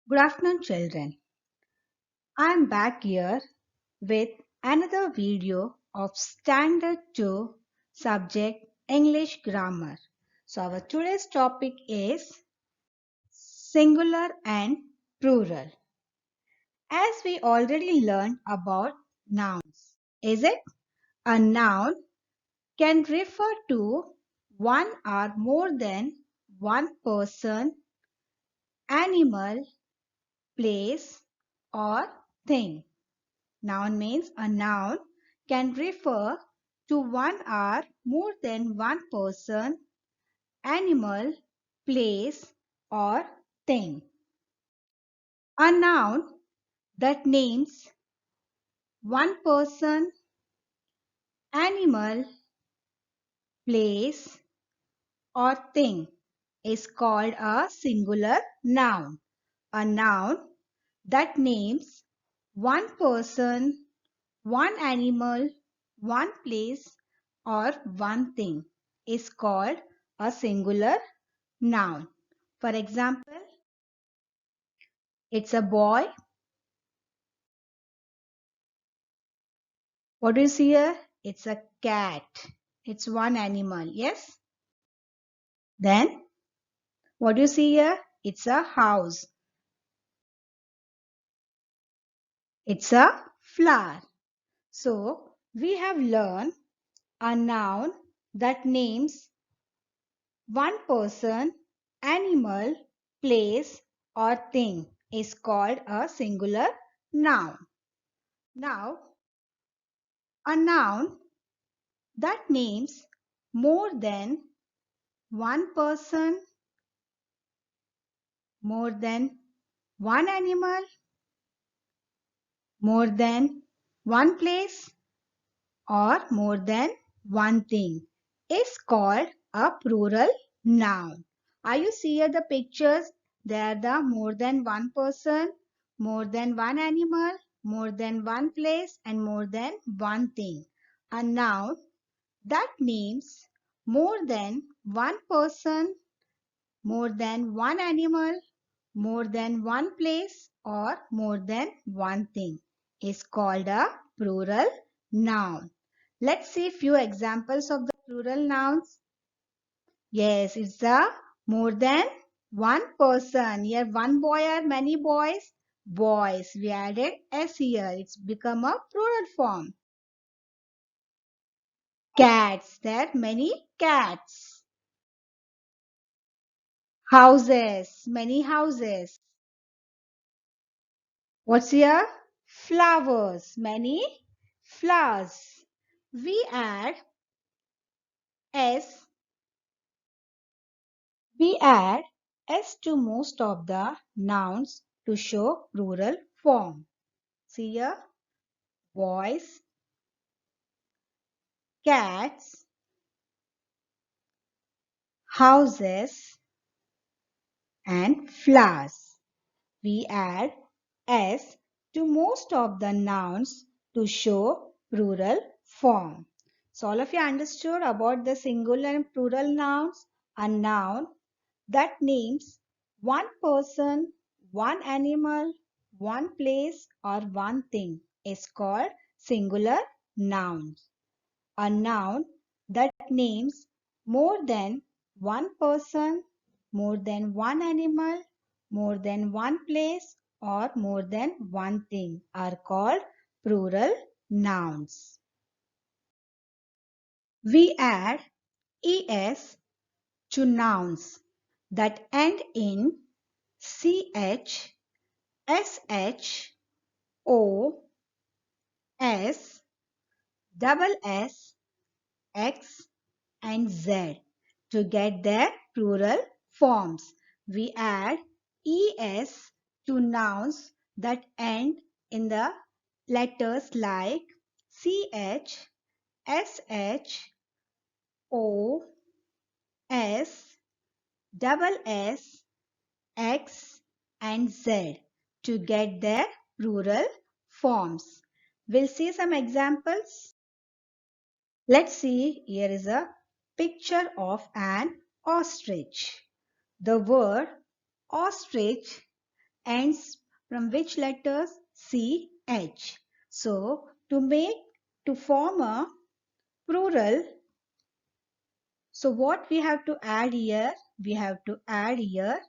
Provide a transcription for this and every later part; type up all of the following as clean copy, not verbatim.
Good afternoon, children. I am back here with another video of Standard 2 subject English Grammar. So, our today's topic is singular and plural. As we already learned about nouns, is it? A noun can refer to one or more than one person, animal, place, or thing. Noun means a noun can refer to one or more than one person, animal, place, or thing. A noun that names one person, animal, place, or thing is called a singular noun. A noun that names one person, one animal, one place, or one thing is called a singular noun. For example, it's a boy. What do you see here? It's a cat. It's one animal. Yes. Then what do you see here? It's a house. It's a flower. So we have learned a noun that names one person, animal, place, or thing is called a singular noun. Now, a noun that names more than one person, more than one animal, more than one place, or more than one thing is called a plural noun. Are you seeing the pictures? There are the more than one person, more than one animal, more than one place, and more than one thing. A noun that names more than one person, more than one animal, more than one place, or more than one thing is called a plural noun. Let's see few examples of the plural nouns. Yes, it's a more than one person. Here one boy or many boys? Boys. We added S here. It's become a plural form. Cats. There are many cats. Houses. Many houses. What's here? Flowers. Many flowers. We add S. We add S to most of the nouns to show plural form. See here, boys, cats, houses, and flowers. We add S to most of the nouns to show plural form. So all of you understood about the singular and plural nouns? A noun that names one person, one animal, one place, or one thing is called singular nouns. A noun that names more than one person, more than one animal, more than one place, or more than one thing are called plural nouns. We add es to nouns that end in ch, sh, o, s, double s, x, and z to get their plural forms. We add es to nouns that end in the letters like ch, sh, o, s, double s, x, and z to get their plural forms. We'll see some examples. Let's see, here is a picture of an ostrich. The word ostrich ends from which letters? CH. So to form a plural, so what we have to add here? We have to add here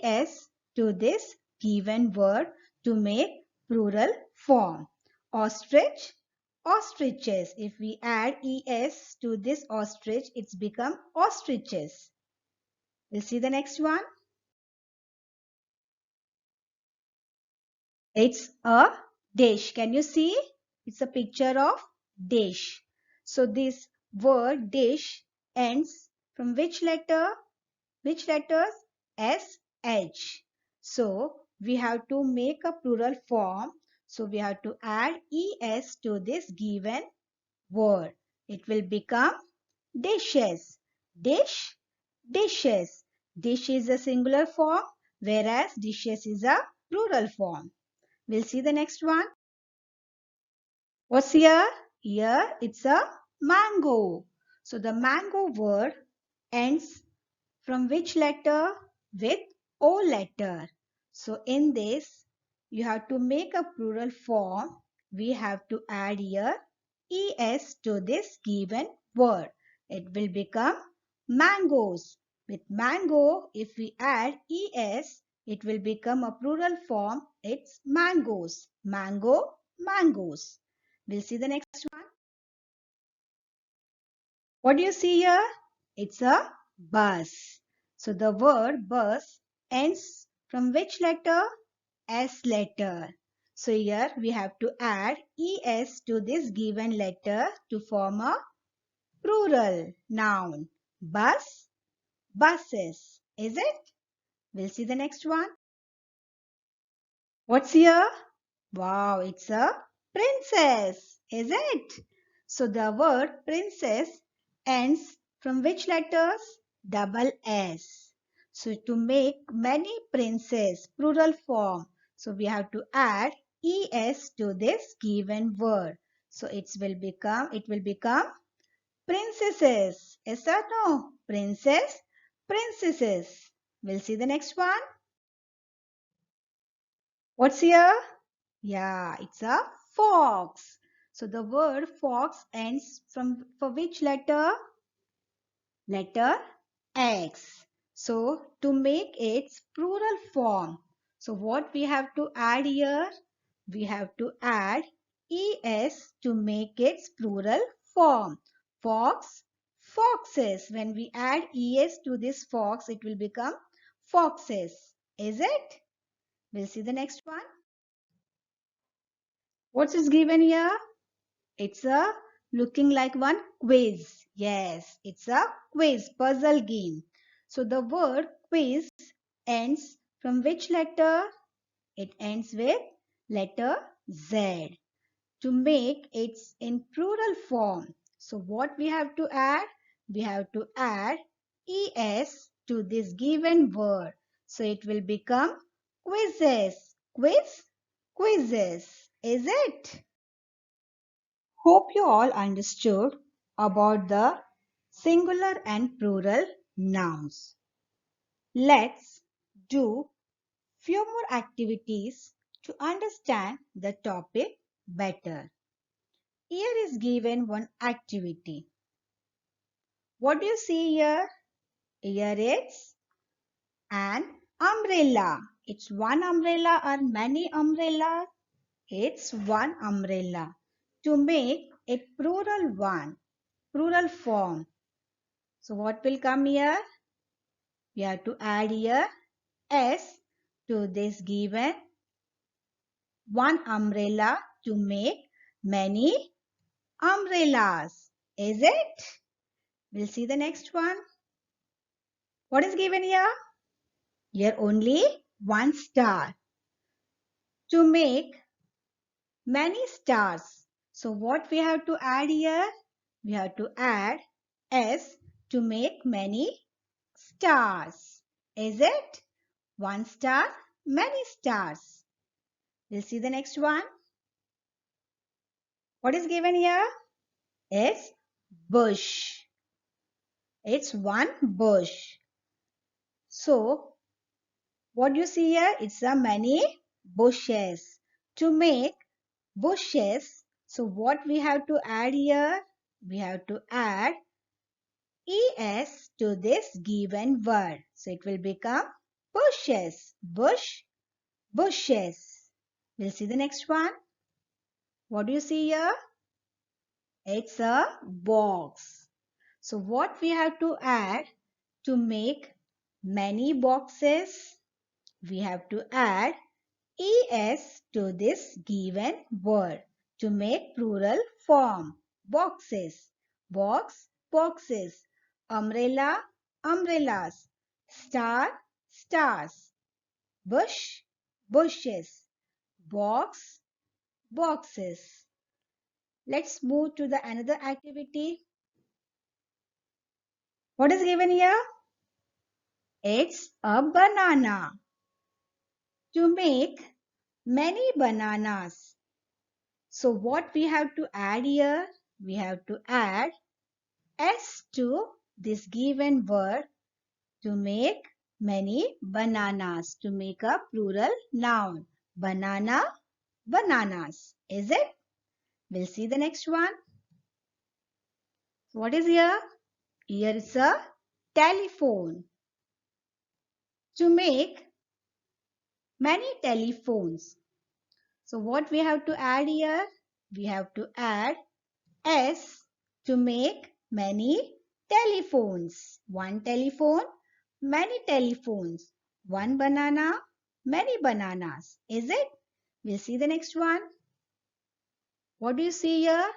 es to this given word to make plural form. Ostrich, ostriches. If we add es to this ostrich, it's become ostriches. We'll see the next one. It's a dish. Can you see? It's a picture of dish. So this word dish ends from which letter? Which letters? SH. So we have to make a plural form. So we have to add ES to this given word. It will become dishes. Dish, dishes. Dish is a singular form, whereas dishes is a plural form. We'll see the next one. What's here? Here it's a mango. So the mango word ends from which letter? With O letter. So in this, you have to make a plural form. We have to add here es to this given word. It will become mangoes. With mango, if we add es, it will become a plural form. It's mangoes. Mango, mangoes. We'll see the next one. What do you see here? It's a bus. So the word bus ends from which letter? S letter. So here we have to add es to this given letter to form a plural noun. Bus, buses. Is it? We'll see the next one. What's here? Wow, it's a princess. Is it? So the word princess ends from which letters? Double S. So to make many princes, plural form, so we have to add es to this given word. So it will become princesses. Yes or no? Princess, princesses. We'll see the next one. What's here? Yeah, it's a fox. So the word fox ends for which letter? Letter X. So to make its plural form, so what we have to add here? We have to add es to make its plural form. Fox, foxes. When we add es to this fox, it will become foxes. Is it? We'll see the next one. What's is given here? It's a looking like one quiz. Yes, it's a quiz puzzle game. So the word quiz ends from which letter? It ends with letter Z. To make it's in plural form. So what we have to add? We have to add es to this given word. So it will become quizzes. Quiz, quizzes. Is it? Hope you all understood about the singular and plural nouns. Let's do few more activities to understand the topic better. Here is given one activity. What do you see here? Here it's an umbrella. It's one umbrella or many umbrellas? It's one umbrella. To make it plural one, plural form. So what will come here? We have to add here S to this given one umbrella to make many umbrellas. Is it? We'll see the next one. What is given here? Here only one star. To make many stars. So what we have to add here? We have to add S to make many stars. Is it? One star, many stars. We'll see the next one. What is given here? It's bush. It's one bush. So What you see here? It's a many bushes. To make bushes, so what we have to add here? We have to add es to this given word. So it will become bushes. Bush, bushes. We'll see the next one. What do you see here? It's a box. So what we have to add to make many boxes? We have to add es to this given word to make plural form. Boxes, box, boxes. Umbrella, umbrellas. Star, stars. Bush, bushes. Box, boxes. Let's move to the another activity. What is given here? It's a banana. To make many bananas. So what we have to add here? We have to add s to this given word to make many bananas, to make a plural noun. Banana, bananas. Is it? We'll see the next one. What is here? Here is a telephone. To make many telephones. So what we have to add here? We have to add s to make many telephones. One telephone, many telephones. One banana, many bananas. Is it? We'll see the next one. What do you see here?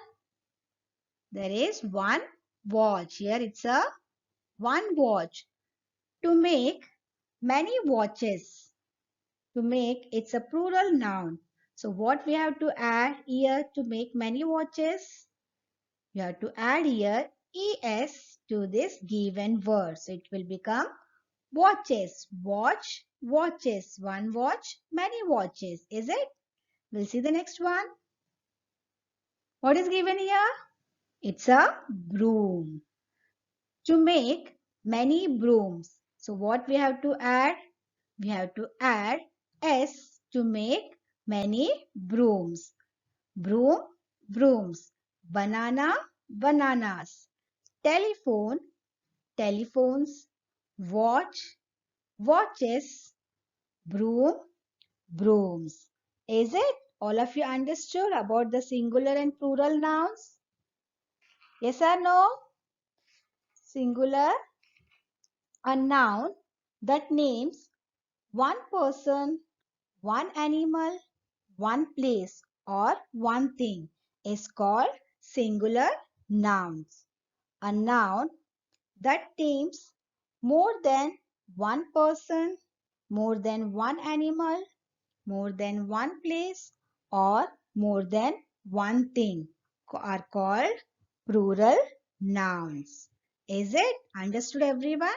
There is one watch. Here it's a one watch. To make many watches. To make, it's a plural noun. So what we have to add here to make many watches? You have to add here es to this given word. So it will become watches. Watch, watches. One watch, many watches. Is it? We'll see the next one. What is given here? It's a broom. To make many brooms. So what we have to add? We have to add s to make many brooms. Broom, brooms. Banana, bananas. Telephone, telephones. Watch, watches. Broom, brooms. Is it? All of you understood about the singular and plural nouns? Yes or no? Singular, a noun that names one person, one animal, one place, or one thing is called singular nouns. A noun that names more than one person, more than one animal, more than one place, or more than one thing are called plural nouns. Is it understood, everyone?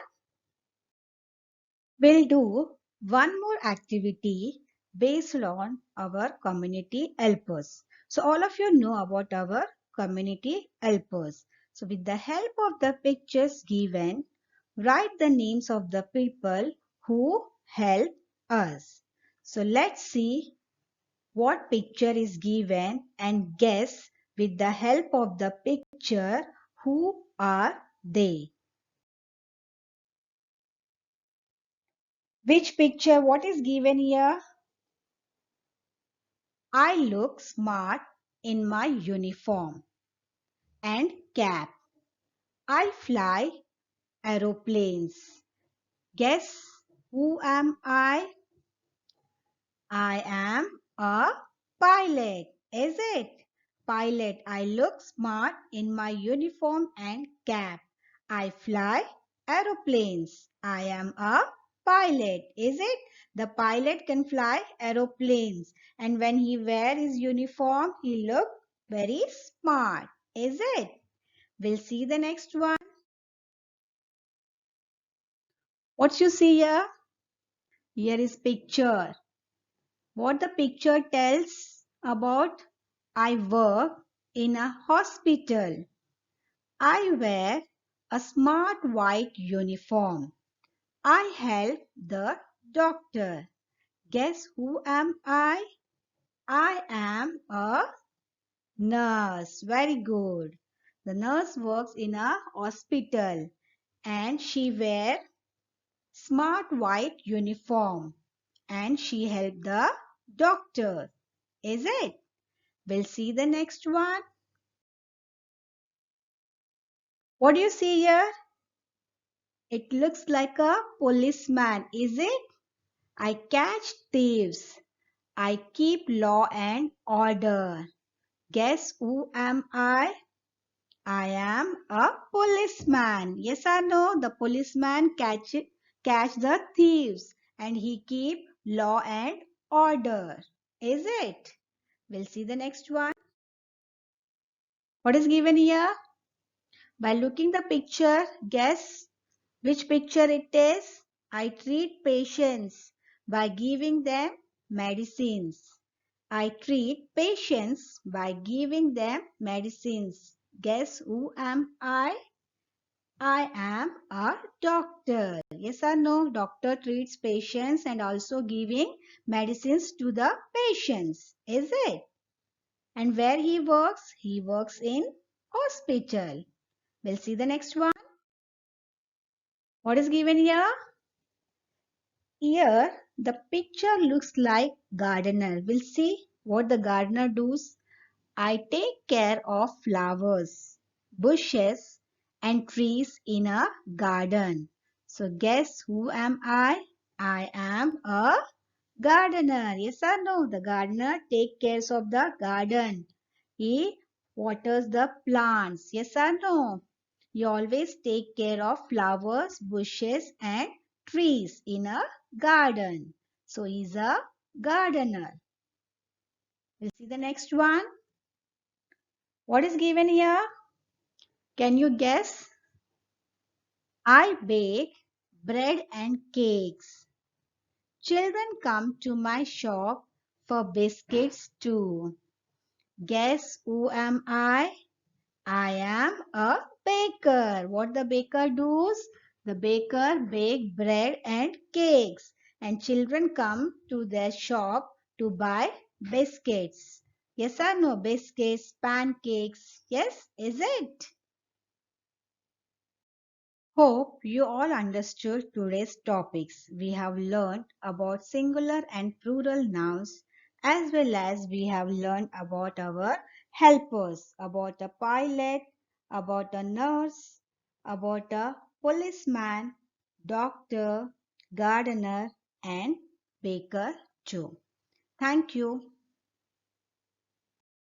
We'll do one more activity based on our community helpers. So all of you know about our community helpers. So with the help of the pictures given, write the names of the people who help us. So let's see what picture is given and guess with the help of the picture who are they. Which picture, what is given here? I look smart in my uniform and cap. I fly aeroplanes. Guess who am I? I am a pilot. Is it? Pilot. I look smart in my uniform and cap. I fly aeroplanes. I am a pilot. Is it? The pilot can fly aeroplanes. And when he wear his uniform, he look very smart. Is it? We'll see the next one. What you see here? Here is picture. What the picture tells about? I work in a hospital. I wear a smart white uniform. I help the doctor. Guess who am I? I am a nurse. Very good. The nurse works in a hospital and she wear smart white uniform and she helped the doctor. Is it? We'll see the next one. What do you see here? It looks like a policeman, is it? I catch thieves. I keep law and order. Guess who am I? I am a policeman. Yes or no? The policeman catch the thieves and he keep law and order. Is it? We'll see the next one. What is given here? By looking the picture, guess which picture it is? I treat patients by giving them medicines. I treat patients by giving them medicines. Guess who am I? I am a doctor. Yes or no? Doctor treats patients and also giving medicines to the patients. Is it? And where he works? He works in hospital. We'll see the next one. What is given here? Here, the picture looks like gardener. We'll see what the gardener does. I take care of flowers, bushes, and trees in a garden. So guess who am I? I am a gardener. Yes or no? The gardener takes care of the garden. He waters the plants. Yes or no? You always take care of flowers, bushes and trees in a garden. So he's a gardener. We'll see the next one. What is given here? Can you guess? I bake bread and cakes. Children come to my shop for biscuits too. Guess who am I? I am a baker. What the baker does? The baker bake bread and cakes and children come to their shop to buy biscuits. Yes or no? Biscuits, pancakes. Yes, is it? Hope you all understood today's topics. We have learned about singular and plural nouns as well as we have learned about our helpers, about a pilot, about a nurse, about a policeman, doctor, gardener and baker too. Thank you.